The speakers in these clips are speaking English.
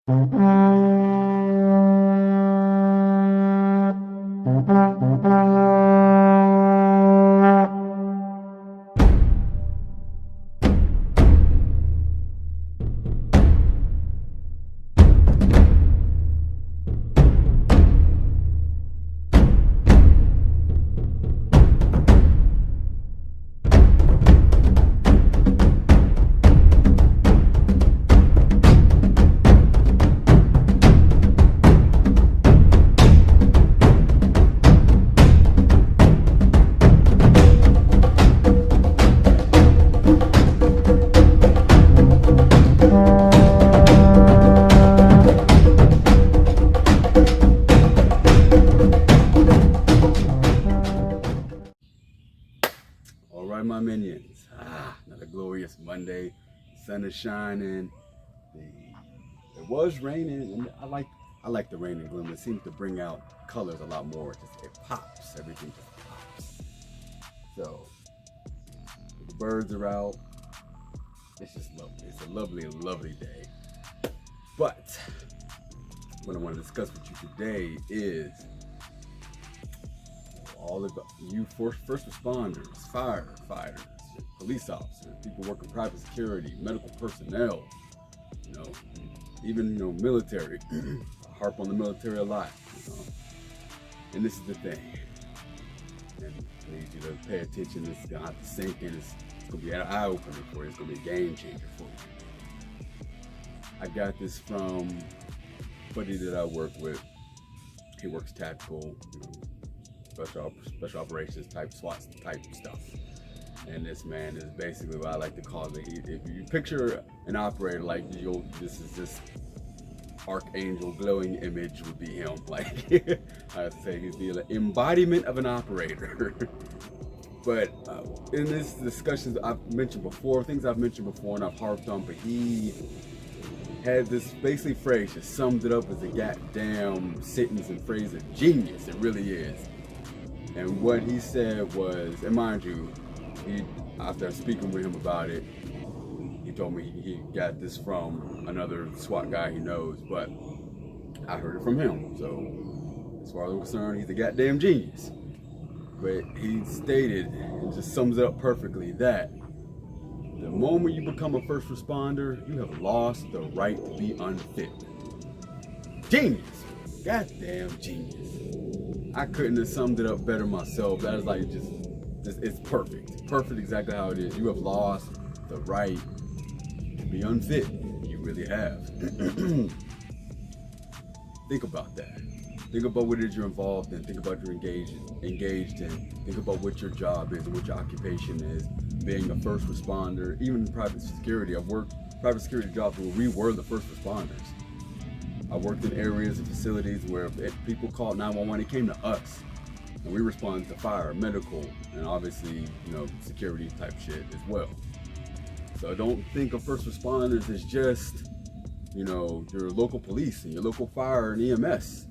All right, my minions. Another glorious Monday. Sun is shining. It was raining, and I like the rain and gloom. It seems to bring out colors a lot more. It pops. Everything just pops. So the birds are out. It's just lovely. It's a lovely, lovely day. But what I want to discuss with you today is all about you first responders, firefighters, police officers, people working private security, medical personnel, even military. I harp on the military a lot, and this is the thing. And I need you to pay attention. This is gonna have to sink in. It's gonna be an eye opener for you. It's gonna be a game changer for you. I got this from a buddy that I work with. He works tactical, special operations type SWAT type stuff. And this man is basically what I like to call it. If you picture an operator like this is this archangel glowing image would be him. Like I would say he's the embodiment of an operator. But in this discussions I've mentioned before, things I've mentioned before and I've harped on, but he had this basically phrase, just summed it up as a goddamn sentence and phrase of genius. It really is. And what he said was, and mind you, after speaking with him about it, he told me he got this from another SWAT guy he knows, but I heard it from him. So as far as I'm concerned, he's a goddamn genius. But he stated, and just sums it up perfectly, that the moment you become a first responder, you have lost the right to be unfit. Genius. Goddamn genius. I couldn't have summed it up better myself. That is like just it's perfect. Perfect exactly how it is. You have lost the right to be unfit. You really have. Think about that. Think about what it is you're involved in. Think about you're engaged in. Think about what your job is and what your occupation is. Being a first responder, even in private security. I've worked private security jobs where we were the first responders. I worked in areas and facilities where if people called 911, it came to us. And we responded to fire, medical, and obviously, security type shit as well. So don't think of first responders as just, your local police and your local fire and EMS.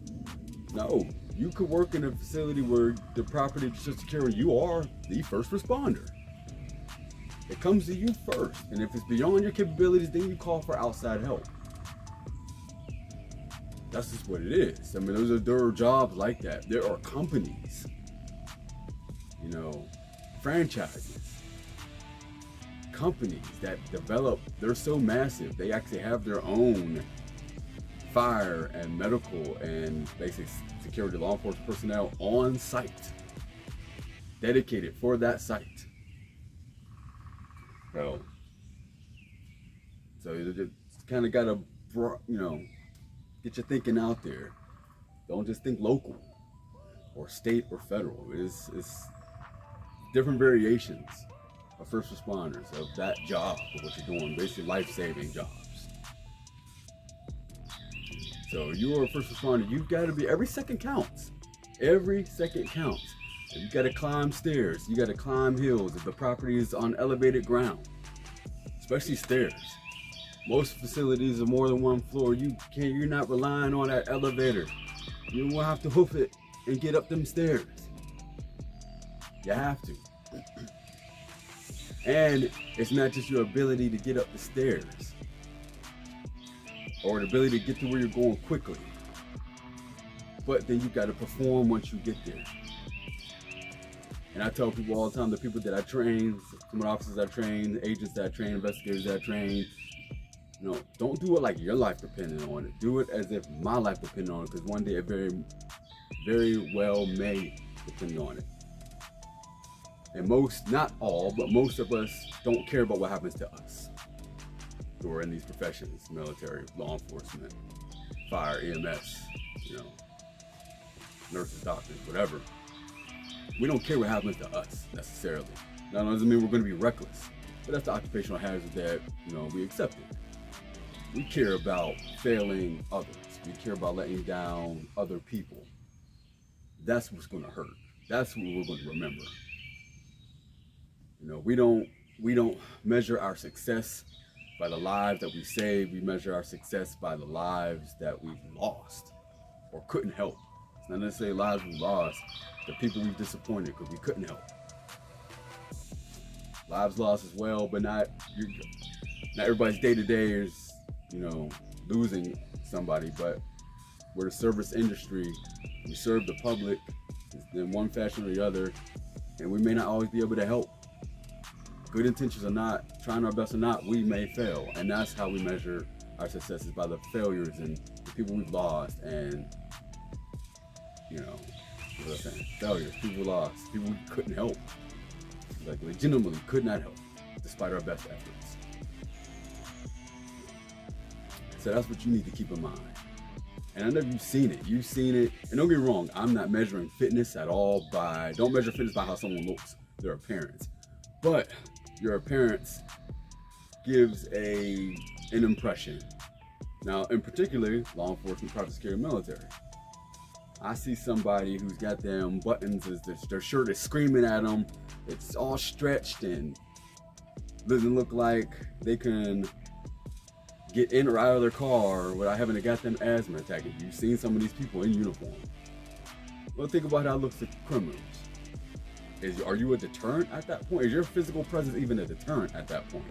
No, you could work in a facility where the property is just secure. You are the first responder. It comes to you first. And if it's beyond your capabilities, then you call for outside help. That's just what it is. I mean, there are jobs like that. There are companies, franchises, companies that develop, they're so massive, they actually have their own fire and medical and basic security law enforcement personnel on site, dedicated for that site. So you just kind of got to, get your thinking out there. Don't just think local or state or federal. It's different variations of first responders of that job, of what you're doing, basically life-saving jobs. So you're a first responder, you've got to be, every second counts. Every second counts. You got to climb stairs, you got to climb hills if the property is on elevated ground, especially stairs. Most facilities are more than one floor. You're not relying on that elevator. You will have to hoof it and get up them stairs. You have to. And it's not just your ability to get up the stairs. or the ability to get to where you're going quickly. But then you got to perform once you get there. And I tell people all the time, the people that I train, some of the officers I train, agents that I train, investigators that I train, don't do it like your life depended on it. Do it as if my life depended on it, because one day it very, very well may depend on it. And most, not all, but most of us don't care about what happens to us who are in these professions: military, law enforcement, fire, EMS, nurses, doctors, whatever. We don't care what happens to us necessarily. That doesn't mean we're going to be reckless, but that's the occupational hazard that we accept it. We care about failing others. We care about letting down other people. That's what's going to hurt. That's what we're going to remember. We don't measure our success by the lives that we saved. We measure our success by the lives that we've lost or couldn't help. It's not necessarily lives we lost, the people we've disappointed because we couldn't help. Lives lost as well, but not everybody's day-to-day is, losing somebody, but we're the service industry. We serve the public in one fashion or the other, and we may not always be able to help. Good intentions or not, trying our best or not, we may fail. And that's how we measure our successes, by the failures and the people we've lost, and what I'm saying, failures, people we lost, people we couldn't help, like legitimately could not help, despite our best efforts. So that's what you need to keep in mind. And I know you've seen it, and don't get me wrong, I'm not measuring fitness at all don't measure fitness by how someone looks, their appearance. But your appearance gives an impression. Now, in particular, law enforcement, private security, military. I see somebody who's got them buttons, their shirt is screaming at them, it's all stretched and doesn't look like they can get in or out of their car without having a goddamn asthma attack. You've seen some of these people in uniform. Well, think about how it looks to criminals. Are you a deterrent at that point? Is your physical presence even a deterrent at that point?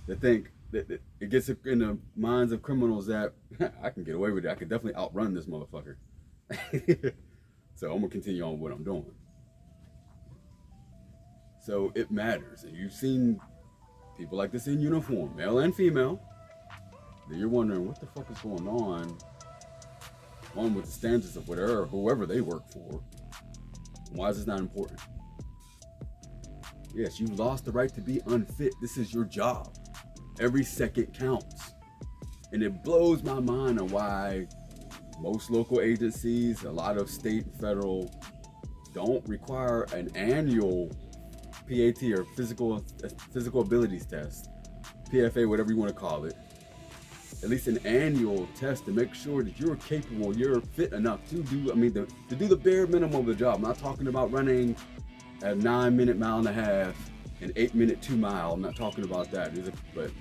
To think that it gets in the minds of criminals that I can get away with it. I can definitely outrun this motherfucker. So I'm gonna continue on what I'm doing. So it matters. And you've seen people like this in uniform, male and female. Then you're wondering what the fuck is going on with the standards of whoever they work for. Why is this not important? Yes, you've lost the right to be unfit. This is your job. Every second counts. And it blows my mind on why most local agencies, a lot of state and federal, don't require an annual PAT or physical abilities test, PFA, whatever you want to call it. At least an annual test to make sure that you're capable, you're fit enough to do the bare minimum of the job. I'm not talking about running a 9-minute mile and a half, an 8-minute 2 mile. I'm not talking about that. But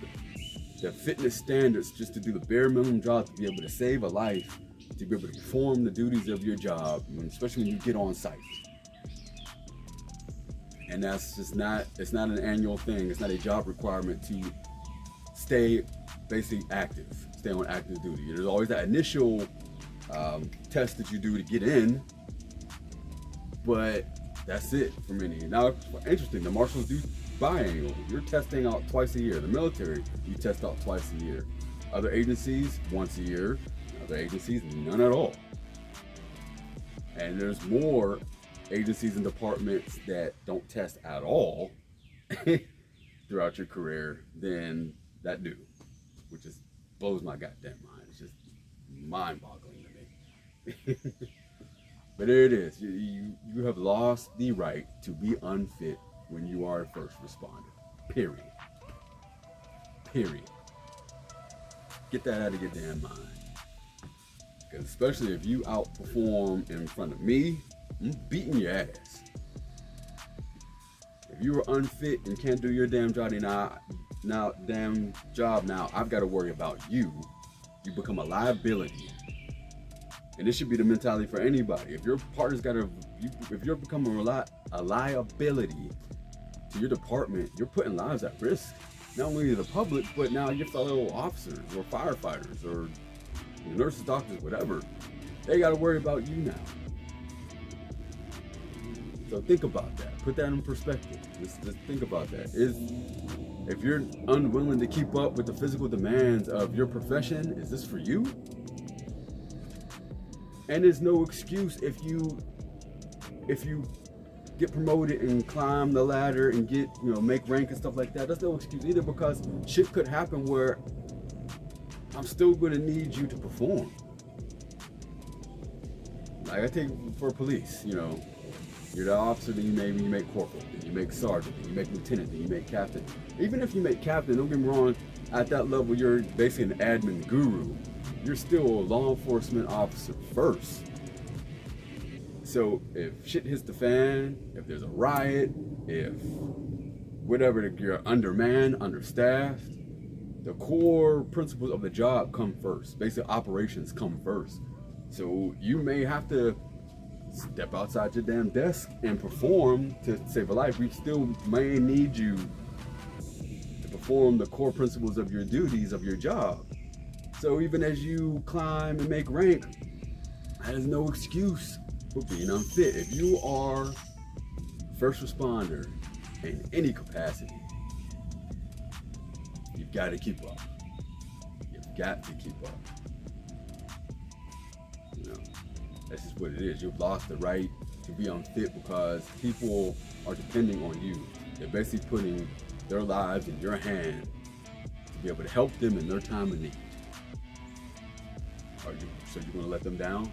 the fitness standards, just to do the bare minimum job, to be able to save a life, to be able to perform the duties of your job, especially when you get on site. And that's just it's not an annual thing. It's not a job requirement to stay basically active, stay on active duty. There's always that initial test that you do to get in, but that's it for many. Now, it's interesting, the marshals do biannual. You're testing out twice a year. The military, you test out twice a year. Other agencies, once a year. Other agencies, none at all. And there's more agencies and departments that don't test at all throughout your career than that do, which just blows my goddamn mind. It's just mind-boggling to me. But there it is. You have lost the right to be unfit when you are a first responder. Period. Get that out of your damn mind. Because especially if you outperform in front of me, I'm beating your ass. If you were unfit and can't do your damn job now, I've got to worry about you. You become a liability. And this should be the mentality for anybody. If your partner's if you're becoming a liability to your department, you're putting lives at risk. not only the public, but now your fellow officers or firefighters or nurses, doctors, whatever. They got to worry about you now. So think about that. Put that in perspective. Just think about that. If you're unwilling to keep up with the physical demands of your profession, is this for you? And there's no excuse if you get promoted and climb the ladder and get, make rank and stuff like that. That's no excuse either, because shit could happen where I'm still going to need you to perform. Like I take for police, you're the officer, then you make corporal, then you make sergeant, then you make lieutenant, then you make captain. Even if you make captain, don't get me wrong, at that level you're basically an admin guru. You're still a law enforcement officer first. So if shit hits the fan, if there's a riot, if whatever, you're undermanned, understaffed, the core principles of the job come first. Basic operations come first. So you may have to step outside your damn desk and perform to save a life. We still may need you to perform the core principles of your duties of your job. So even as you climb and make rank, that is no excuse for being unfit. If you are first responder in any capacity, you've got to keep up. You've got to keep up. That's just what it is. You've lost the right to be unfit because people are depending on you. They're basically putting their lives in your hand to be able to help them in their time of need. So you're going to let them down?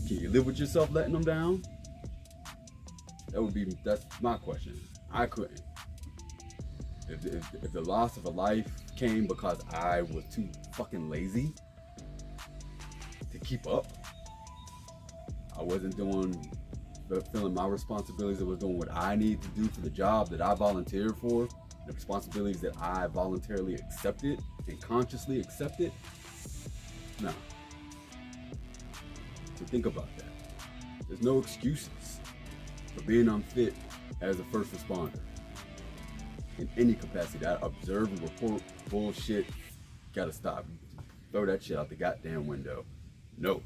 Can you live with yourself letting them down? That's my question. I couldn't. If the loss of a life came because I was too fucking lazy to keep up, I wasn't fulfilling my responsibilities, I was doing what I need to do for the job that I volunteered for, the responsibilities that I voluntarily accepted and consciously accepted. No. So think about that. There's no excuses for being unfit as a first responder in any capacity. That observe and report bullshit, gotta stop. Throw that shit out the goddamn window. No.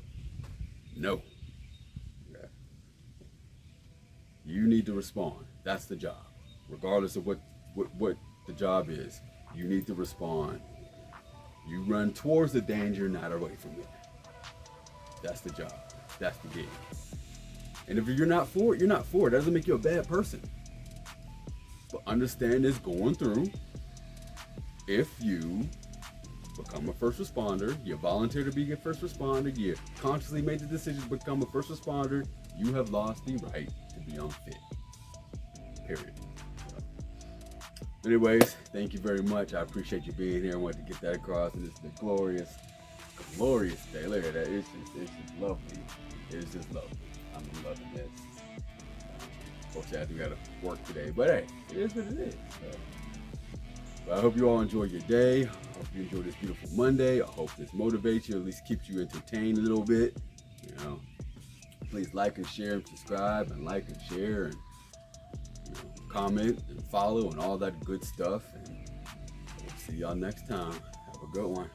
Okay. You need to respond. That's the job. Regardless of what the job is, you need to respond. You run towards the danger, not away from it. That's the job. That's the game. And if you're not for it, you're not for it. That doesn't make you a bad person. But understand this going through. If you become a first responder, you volunteer to be a first responder, you consciously made the decision to become a first responder, you have lost the right to be unfit. Period. Anyways, thank you very much. I appreciate you being here. I wanted to get that across. And it's a glorious day. Look at that. It's just lovely. It's just lovely. I'm loving this. Unfortunately, I do got to work today, but hey, it is what it is. But I hope you all enjoy your day. I hope you enjoy this beautiful Monday. I hope this motivates you, at least keeps you entertained a little bit. Please like and share and subscribe, and like and share, and comment and follow and all that good stuff. And we'll see y'all next time. Have a good one.